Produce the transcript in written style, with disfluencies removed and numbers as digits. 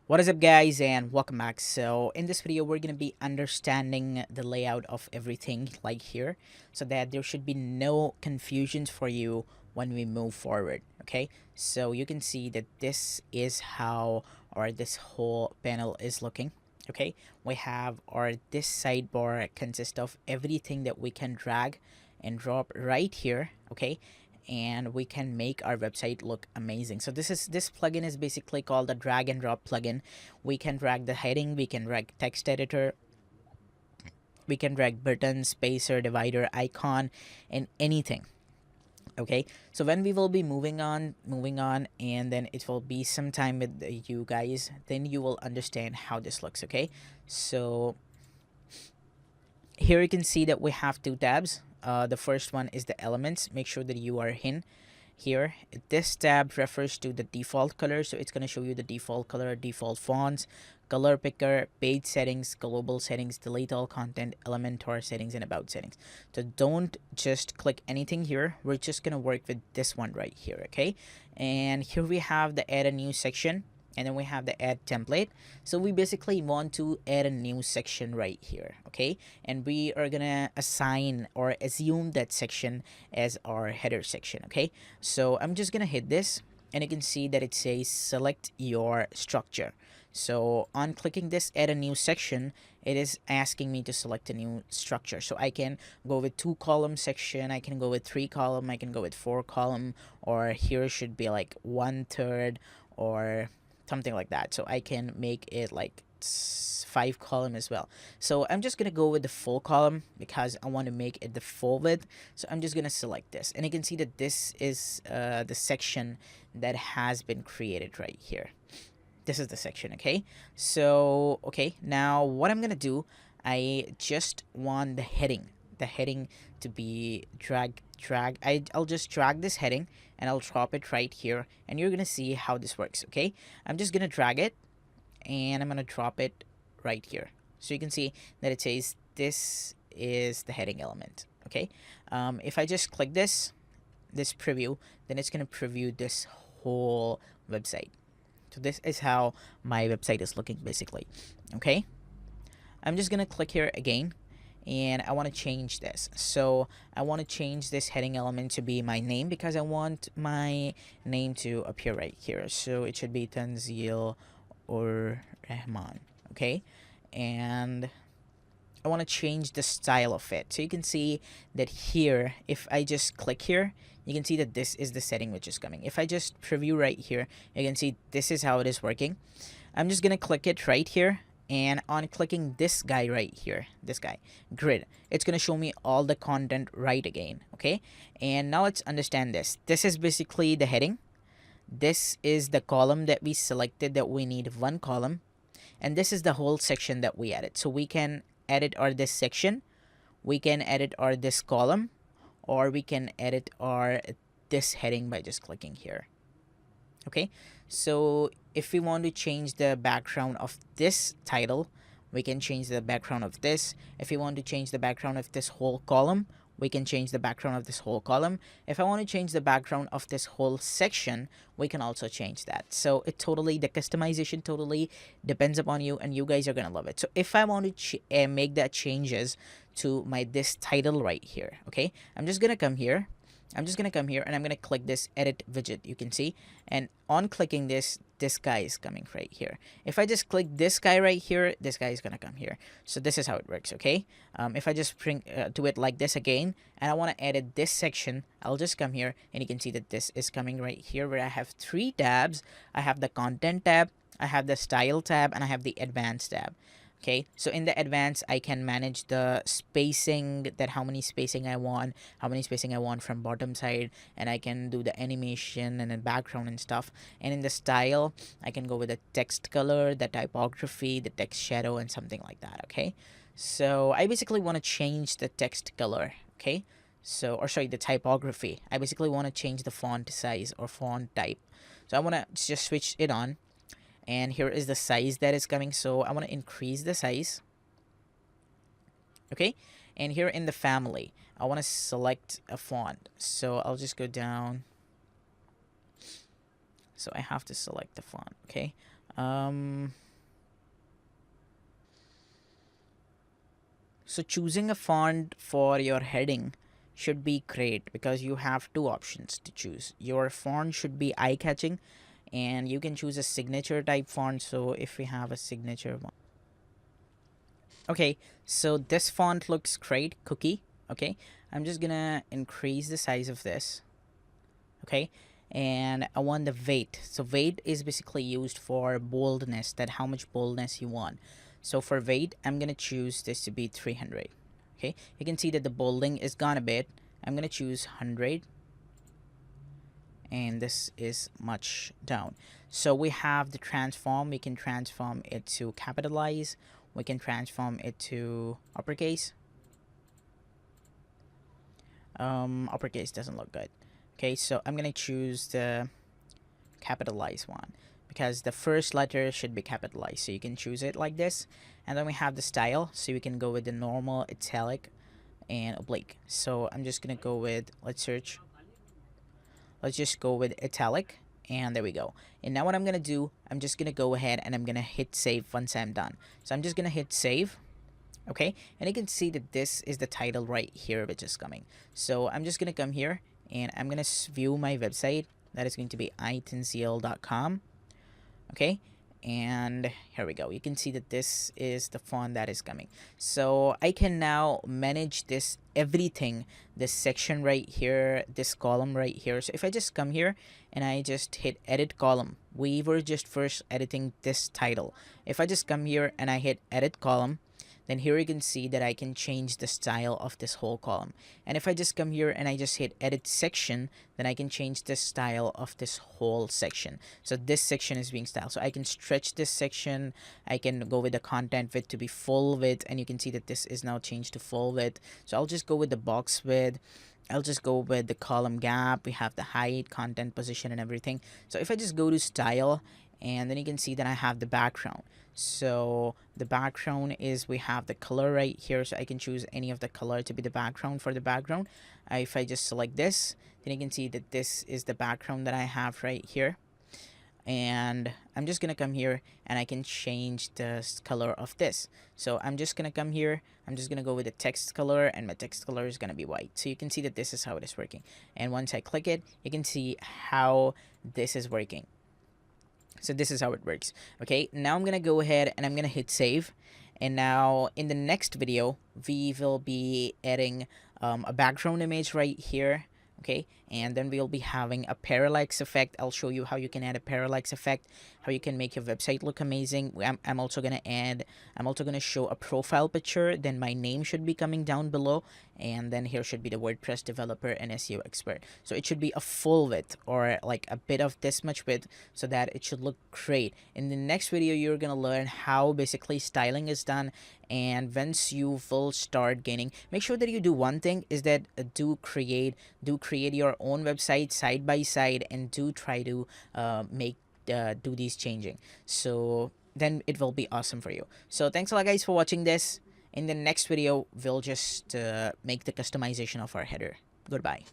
What is up, guys, and welcome back. So in this video we're going to be understanding the layout of everything like here, so that there should be no confusions for you when we move forward. Okay, so you can see that this is how or this whole panel is looking. Okay, we have our this sidebar consists of everything that we can drag and drop right here. Okay, and we can make our website look amazing. So this plugin is basically called the drag and drop plugin. We can drag the heading, we can drag text editor, we can drag button, spacer, divider, icon, and anything. Okay, so when we will be moving on, and then it will be some time with you guys, then you will understand how this looks. Okay, so here you can see that we have two tabs. The first one is the elements. Make sure that you are in here. This tab refers to the default color, so it's going to show you the default color, default fonts, color picker, page settings, global settings, delete all content, elementor settings, and about settings. So don't just click anything here. We're just going to work with this one right here. Okay, and here we have the add a new section, and then we have the add template. So we basically want to add a new section right here. Okay, and we are gonna assign or assume that section as our header section. Okay, so I'm just gonna hit this, and you can see that it says select your structure. So on clicking this add a new section, it is asking me to select a new structure. So I can go with 2-column section, I can go with 3-column, I can go with 4-column, or here should be like 1/3 or something like that. So I can make it like 5-column as well. So I'm just gonna go with the full column because I want to make it the full width. So I'm just gonna select this, and you can see that this is the section that has been created right here. This is the section. Okay, so okay, now what I'm gonna do, I just want the heading to be I'll just drag this heading, and I'll drop it right here, and you're gonna see how this works. Okay, I'm just gonna drag it, and I'm gonna drop it right here, so you can see that it says this is the heading element. Okay, if I just click this preview, then it's gonna preview this whole website. So this is how my website is looking basically. Okay, I'm just gonna click here again, and I want to change this. So I want to change this heading element to be my name, because I want my name to appear right here. So it should be Tanzil or Rahman. Okay, and I want to change the style of it. So you can see that here, if I just click here, you can see that this is the setting which is coming. If I just preview right here, you can see this is how it is working. I'm just gonna click it right here, and on clicking this guy right here, this guy grid, it's gonna show me all the content right again. Okay, and now let's understand this. This is basically the heading. This is the column that we selected, that we need 1 column, and this is the whole section that we added. So we can edit our this section, we can edit our this column, or we can edit our this heading by just clicking here. Okay, so if we want to change the background of this title, we can change the background of this. If we want to change the background of this whole column, we can change the background of this whole column. If I want to change the background of this whole section, we can also change that. So it totally, the customization totally depends upon you, and you guys are gonna love it. So if I want to make that changes to my this title right here, okay, I'm just gonna come here, and I'm gonna click this edit widget. You can see, and on clicking this guy is coming right here. If I just click this guy right here, this guy is gonna come here. So this is how it works. Okay, if I just do it like this again, and I want to edit this section, I'll just come here, and you can see that this is coming right here, where I have 3 tabs. I have the content tab, I have the style tab, and I have the advanced tab. Okay, so in the advanced, I can manage the spacing, that how many spacing I want, from bottom side, and I can do the animation and the background and stuff. And in the style, I can go with the text color, the typography, the text shadow, and something like that. Okay, so I basically want to change the text color. Okay, so, or sorry, the typography. I basically want to change the font size or font type. So I want to just switch it on, and here is the size that is coming. So I want to increase the size. Okay, and here in the family, I want to select a font. So I'll just go down. So I have to select the font. Okay, Um, so choosing a font for your heading should be great because you have two options to choose. Your font should be eye-catching, and you can choose a signature type font. So if we have a signature one, okay, so this font looks great, Cookie. Okay, I'm just gonna increase the size of this. Okay, and I want the weight. So weight is basically used for boldness, that how much boldness you want. So for weight, I'm gonna choose this to be 300. Okay, you can see that the bolding is gone a bit. I'm gonna choose 100, and this is much down. So we have the transform. We can transform it to capitalize. We can transform it to uppercase. Uppercase doesn't look good. Okay, so I'm gonna choose the capitalize one because the first letter should be capitalized. So you can choose it like this, and then we have the style. So you can go with the normal, italic, and oblique. So I'm just gonna go with, let's search. Let's just go with italic, and there we go. And now what I'm gonna do, I'm just gonna go ahead and I'm gonna hit save once I'm done. So I'm just gonna hit save. Okay, and you can see that this is the title right here which is coming. So I'm just gonna come here and I'm gonna view my website. That is going to be itenziel.com. Okay, and here we go. You can see that this is the font that is coming. So I can now manage this everything, this section right here, this column right here. So if I just come here and I just hit edit column, we were just first editing this title. If I just come here and I hit edit column, then here you can see that I can change the style of this whole column. And if I just come here and I just hit edit section, then I can change the style of this whole section. So this section is being styled. So I can stretch this section. I can go with the content width to be full width, and you can see that this is now changed to full width. So I'll just go with the box width. I'll just go with the column gap. We have the height, content, position, and everything. So if I just go to style, and then you can see that I have the background. So the background is, we have the color right here, so I can choose any of the color to be the background for the background. If I just select this, then you can see that this is the background that I have right here. And I'm just gonna come here and I can change the color of this. So I'm just gonna come here, I'm just gonna go with the text color, and my text color is gonna be white. So you can see that this is how it is working. And once I click it, you can see how this is working. So this is how it works. Okay, now I'm gonna go ahead and I'm gonna hit save. And now in the next video, we will be adding a background image right here. Okay, and then we'll be having a parallax effect. I'll show you how you can add a parallax effect, how you can make your website look amazing. I'm also gonna show a profile picture. Then my name should be coming down below, and then here should be the WordPress developer and SEO expert. So it should be a full width, or like a bit of this much width, so that it should look great. In the next video, you're gonna learn how basically styling is done. And once you will start gaining, make sure that you do one thing, is that do create your own website side by side, and do try to do these changing. So then it will be awesome for you. So thanks a lot, guys, for watching this. In the next video, we'll just make the customization of our header. Goodbye.